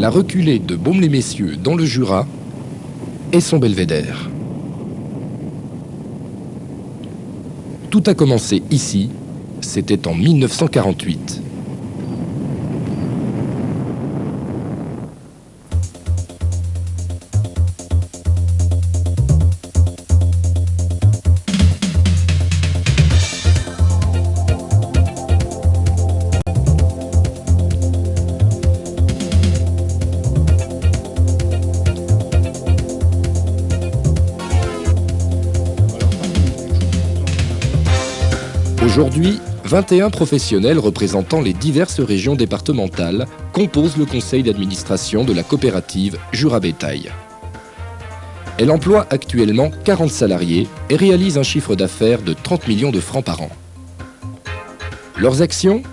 la reculée de Baume-les-Messieurs dans le Jura est son belvédère. Tout a commencé ici, c'était en 1948. Aujourd'hui, 21 professionnels représentant les diverses régions départementales composent le conseil d'administration de la coopérative Jura Bétail. Elle emploie actuellement 40 salariés et réalise un chiffre d'affaires de 30 millions de francs par an. Leurs actions ?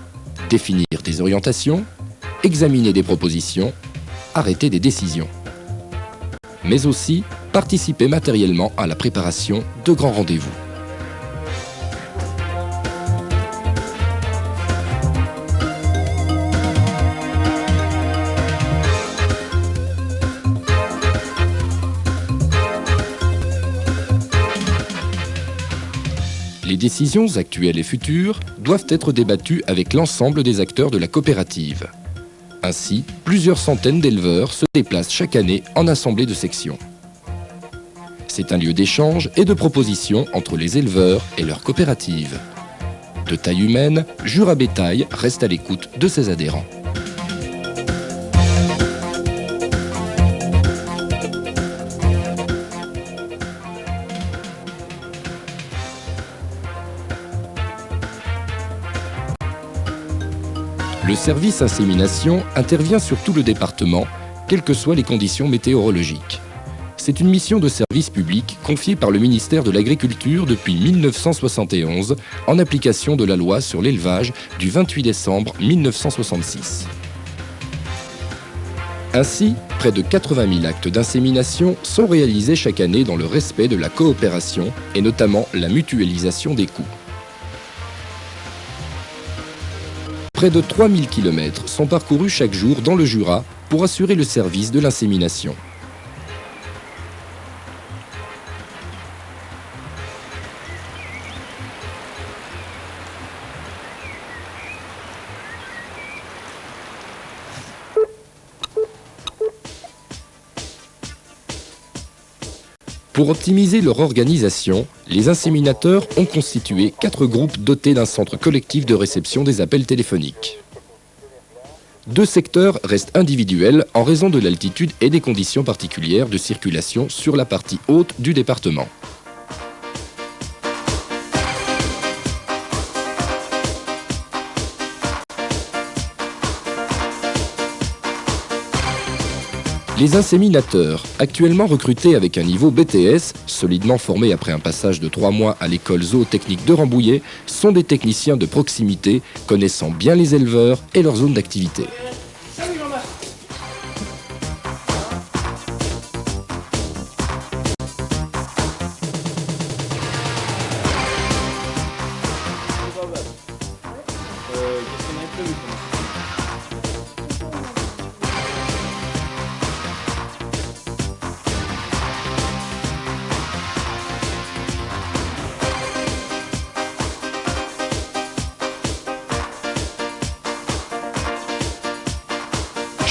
Définir des orientations, examiner des propositions, arrêter des décisions. Mais aussi participer matériellement à la préparation de grands rendez-vous. Les décisions actuelles et futures doivent être débattues avec l'ensemble des acteurs de la coopérative. Ainsi, plusieurs centaines d'éleveurs se déplacent chaque année en assemblée de section. C'est un lieu d'échange et de proposition entre les éleveurs et leur coopérative. De taille humaine, Jura Bétail reste à l'écoute de ses adhérents. Le service insémination intervient sur tout le département, quelles que soient les conditions météorologiques. C'est une mission de service public confiée par le ministère de l'Agriculture depuis 1971 en application de la loi sur l'élevage du 28 décembre 1966. Ainsi, près de 80 000 actes d'insémination sont réalisés chaque année dans le respect de la coopération et notamment la mutualisation des coûts. Près de 3000 km sont parcourus chaque jour dans le Jura pour assurer le service de l'insémination. Pour optimiser leur organisation, les inséminateurs ont constitué 4 groupes dotés d'un centre collectif de réception des appels téléphoniques. 2 secteurs restent individuels en raison de l'altitude et des conditions particulières de circulation sur la partie haute du département. Les inséminateurs, actuellement recrutés avec un niveau BTS, solidement formés après un passage de 3 mois à l'école zootechnique de Rambouillet, sont des techniciens de proximité, connaissant bien les éleveurs et leur zone d'activité.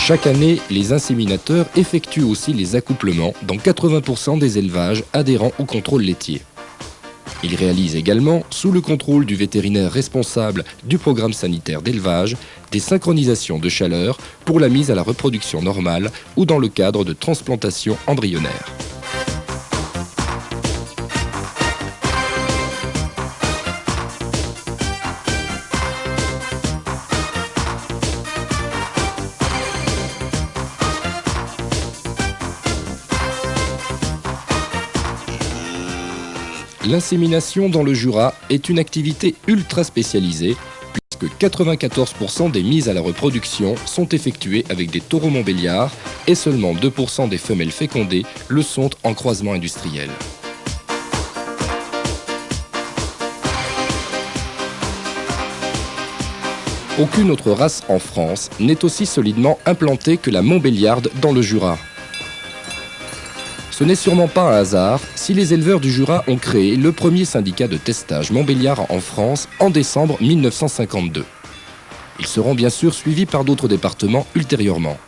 Chaque année, les inséminateurs effectuent aussi les accouplements dans 80% des élevages adhérents au contrôle laitier. Ils réalisent également, sous le contrôle du vétérinaire responsable du programme sanitaire d'élevage, des synchronisations de chaleur pour la mise à la reproduction normale ou dans le cadre de transplantation embryonnaire. L'insémination dans le Jura est une activité ultra spécialisée puisque 94% des mises à la reproduction sont effectuées avec des taureaux montbéliards et seulement 2% des femelles fécondées le sont en croisement industriel. Aucune autre race en France n'est aussi solidement implantée que la Montbéliarde dans le Jura. Ce n'est sûrement pas un hasard si les éleveurs du Jura ont créé le premier syndicat de testage Montbéliard en France en décembre 1952. Ils seront bien sûr suivis par d'autres départements ultérieurement.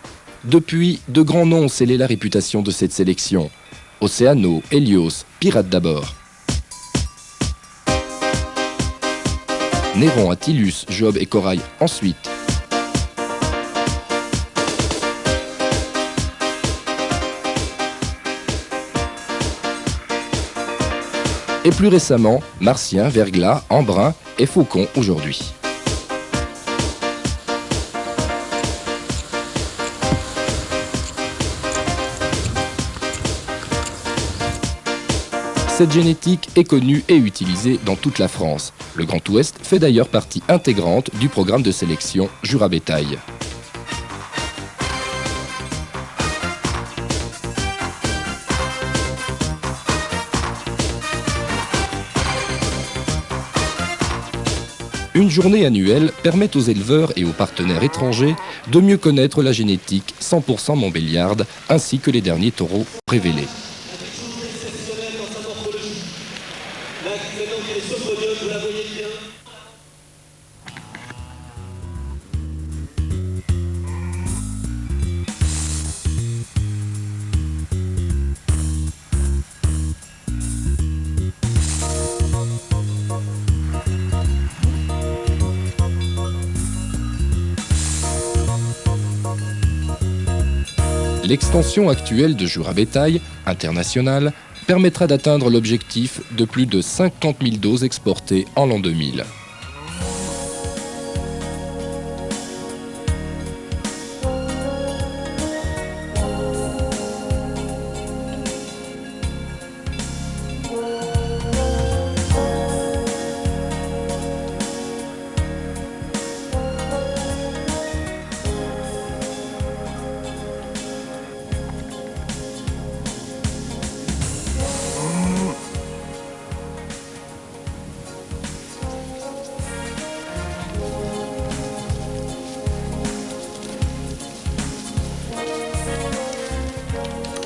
Depuis, de grands noms ont scellé la réputation de cette sélection. Océano, Hélios, Pirate d'abord. Néron, Attilus, Job et Corail ensuite. Et plus récemment, Martien, Verglas, Embrun et Faucon aujourd'hui. Cette génétique est connue et utilisée dans toute la France. Le Grand Ouest fait d'ailleurs partie intégrante du programme de sélection Jura Bétail. Une journée annuelle permet aux éleveurs et aux partenaires étrangers de mieux connaître la génétique 100% Montbéliarde ainsi que les derniers taureaux révélés. L'extension actuelle de Jura Bétail, internationale, permettra d'atteindre l'objectif de plus de 50 000 doses exportées en l'an 2000.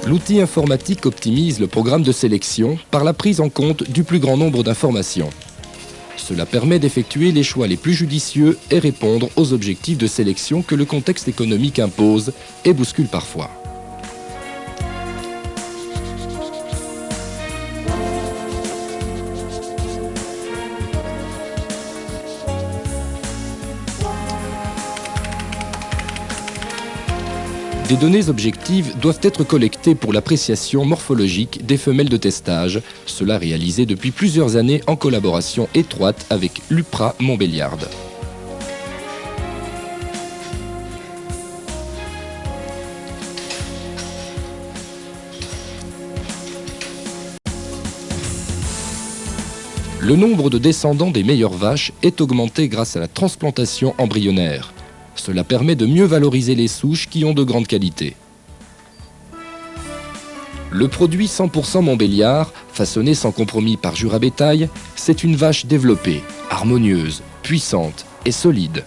L'outil informatique optimise le programme de sélection par la prise en compte du plus grand nombre d'informations. Cela permet d'effectuer les choix les plus judicieux et répondre aux objectifs de sélection que le contexte économique impose et bouscule parfois. Des données objectives doivent être collectées pour l'appréciation morphologique des femelles de testage, cela réalisé depuis plusieurs années en collaboration étroite avec l'UPRA Montbéliarde. Le nombre de descendants des meilleures vaches est augmenté grâce à la transplantation embryonnaire. Cela permet de mieux valoriser les souches qui ont de grandes qualités. Le produit 100% Montbéliard, façonné sans compromis par Jura Bétail, c'est une vache développée, harmonieuse, puissante et solide.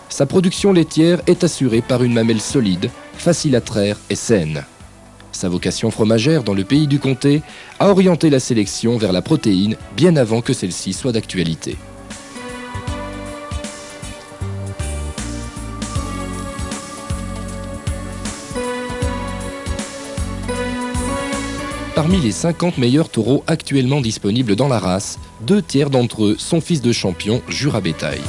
Sa production laitière est assurée par une mamelle solide, facile à traire et saine. Sa vocation fromagère dans le pays du comté a orienté la sélection vers la protéine bien avant que celle-ci soit d'actualité. Parmi les 50 meilleurs taureaux actuellement disponibles dans la race, 2 tiers d'entre eux sont fils de champions Jura Bétail.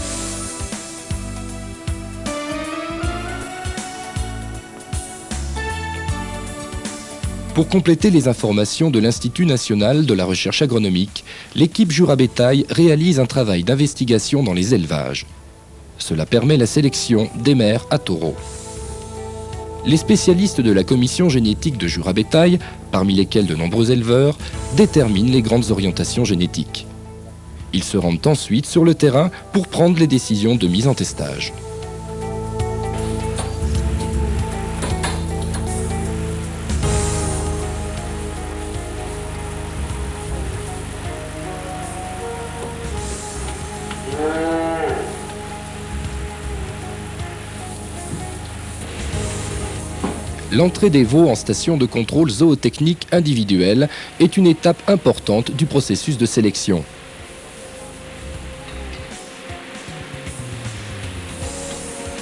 Pour compléter les informations de l'Institut national de la recherche agronomique, l'équipe Jura Bétail réalise un travail d'investigation dans les élevages. Cela permet la sélection des mères à taureaux. Les spécialistes de la commission génétique de Jura Bétail, parmi lesquels de nombreux éleveurs, déterminent les grandes orientations génétiques. Ils se rendent ensuite sur le terrain pour prendre les décisions de mise en testage. L'entrée des veaux en station de contrôle zootechnique individuelle est une étape importante du processus de sélection.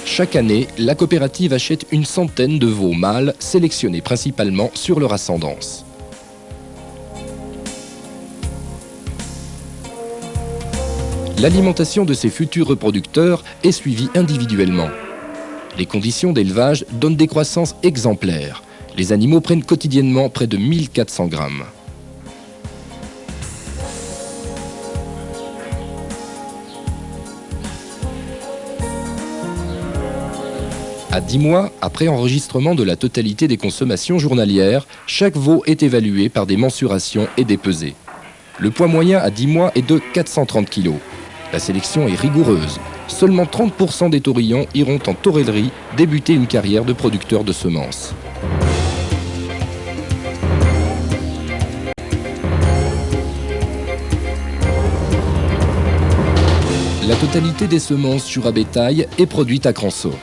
Chaque année, la coopérative achète une centaine de veaux mâles sélectionnés principalement sur leur ascendance. L'alimentation de ces futurs reproducteurs est suivie individuellement. Les conditions d'élevage donnent des croissances exemplaires. Les animaux prennent quotidiennement près de 1400 grammes. À 10 mois, après enregistrement de la totalité des consommations journalières, chaque veau est évalué par des mensurations et des pesées. Le poids moyen à 10 mois est de 430 kg. La sélection est rigoureuse. Seulement 30% des taurillons iront en taurellerie débuter une carrière de producteur de semences. La totalité des semences Jura-Bétail est produite à Crançot.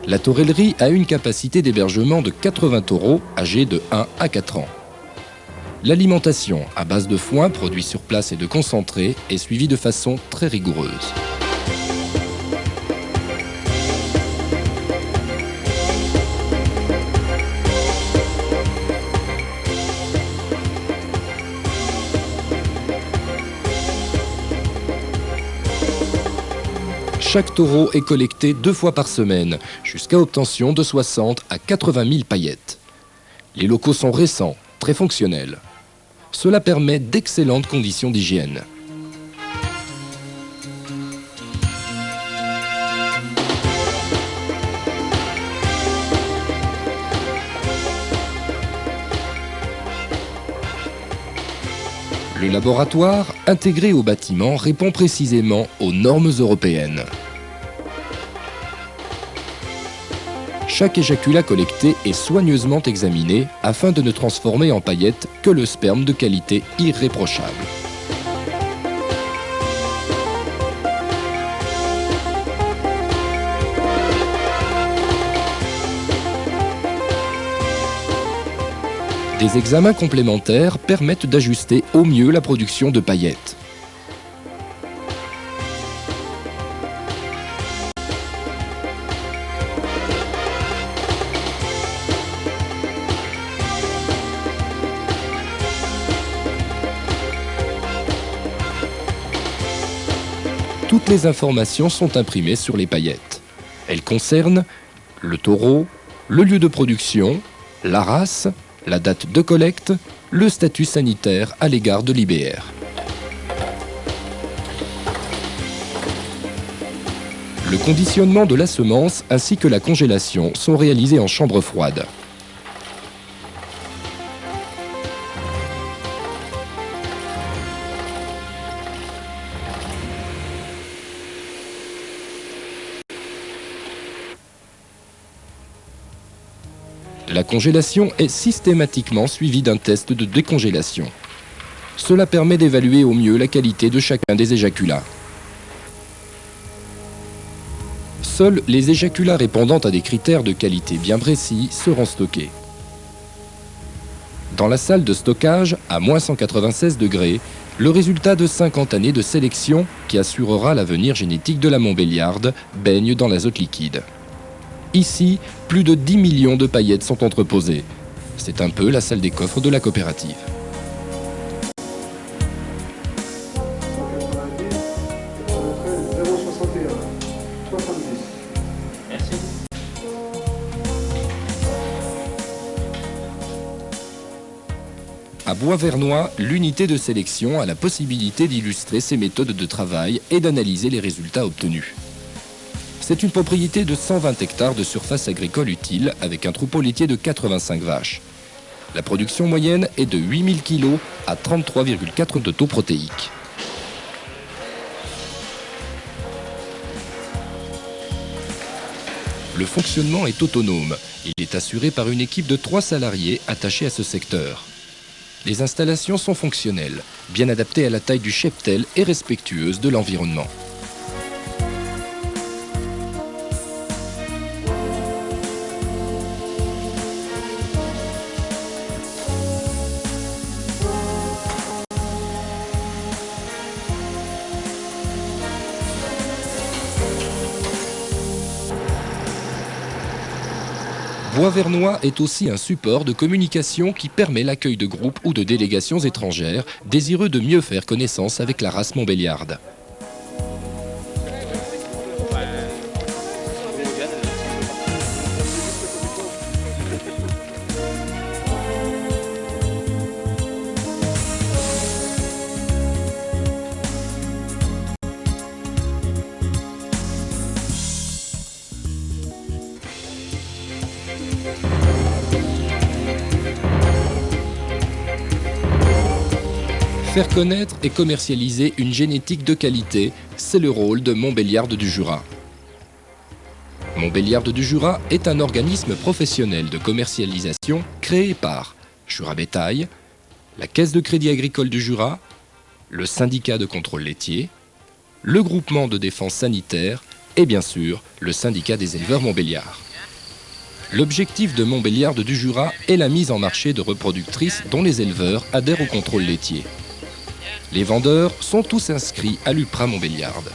La taurellerie a une capacité d'hébergement de 80 taureaux âgés de 1 à 4 ans. L'alimentation à base de foin produit sur place et de concentré est suivie de façon très rigoureuse. Chaque taureau est collecté 2 fois par semaine, jusqu'à obtention de 60 à 80 000 paillettes. Les locaux sont récents, très fonctionnels. Cela permet d'excellentes conditions d'hygiène. Le laboratoire, intégré au bâtiment, répond précisément aux normes européennes. Chaque éjaculat collecté est soigneusement examiné afin de ne transformer en paillettes que le sperme de qualité irréprochable. Des examens complémentaires permettent d'ajuster au mieux la production de paillettes. Toutes les informations sont imprimées sur les paillettes. Elles concernent le taureau, le lieu de production, la race, la date de collecte, le statut sanitaire à l'égard de l'IBR. Le conditionnement de la semence ainsi que la congélation sont réalisés en chambre froide. La congélation est systématiquement suivie d'un test de décongélation. Cela permet d'évaluer au mieux la qualité de chacun des éjaculats. Seuls les éjaculats répondant à des critères de qualité bien précis seront stockés. Dans la salle de stockage, à moins 196 degrés, le résultat de 50 années de sélection qui assurera l'avenir génétique de la Montbéliarde baigne dans l'azote liquide. Ici, plus de 10 millions de paillettes sont entreposées. C'est un peu la salle des coffres de la coopérative. À Bois-Vernois, l'unité de sélection a la possibilité d'illustrer ses méthodes de travail et d'analyser les résultats obtenus. C'est une propriété de 120 hectares de surface agricole utile avec un troupeau laitier de 85 vaches. La production moyenne est de 8000 kg à 33,4 de taux protéique. Le fonctionnement est autonome. Il est assuré par une équipe de 3 salariés attachés à ce secteur. Les installations sont fonctionnelles, bien adaptées à la taille du cheptel et respectueuses de l'environnement. Bois-Vernois est aussi un support de communication qui permet l'accueil de groupes ou de délégations étrangères désireux de mieux faire connaissance avec la race montbéliarde. Faire connaître et commercialiser une génétique de qualité, c'est le rôle de Montbéliarde du Jura. Montbéliarde du Jura est un organisme professionnel de commercialisation créé par Jura Bétail, la Caisse de crédit agricole du Jura, le syndicat de contrôle laitier, le groupement de défense sanitaire et bien sûr le syndicat des éleveurs montbéliards. L'objectif de Montbéliarde du Jura est la mise en marché de reproductrices dont les éleveurs adhèrent au contrôle laitier. Les vendeurs sont tous inscrits à l'UPRA Montbéliarde.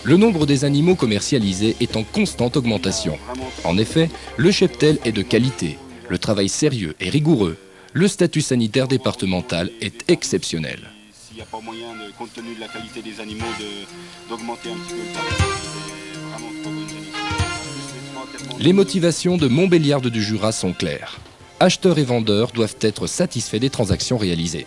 Le nombre des animaux commercialisés est en constante augmentation. En effet, le cheptel est de qualité, le travail sérieux et rigoureux, le statut sanitaire départemental est exceptionnel. S'il n'y a pas moyen, compte tenu de la qualité des animaux, d'augmenter un petit peu le tarif, c'est vraiment trop bonne. Les motivations de Montbéliarde du Jura sont claires. Acheteurs et vendeurs doivent être satisfaits des transactions réalisées.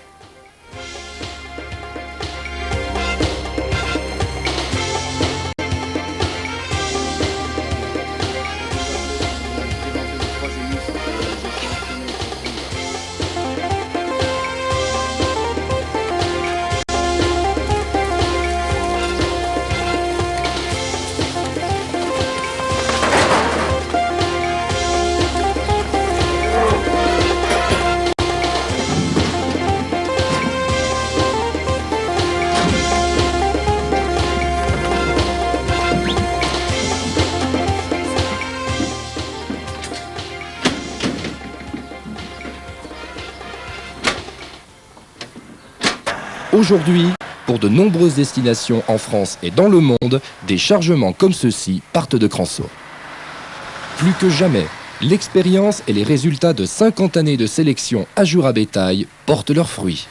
Aujourd'hui, pour de nombreuses destinations en France et dans le monde, des chargements comme ceux-ci partent de Crançot. Plus que jamais, l'expérience et les résultats de 50 années de sélection à Jura Bétail portent leurs fruits.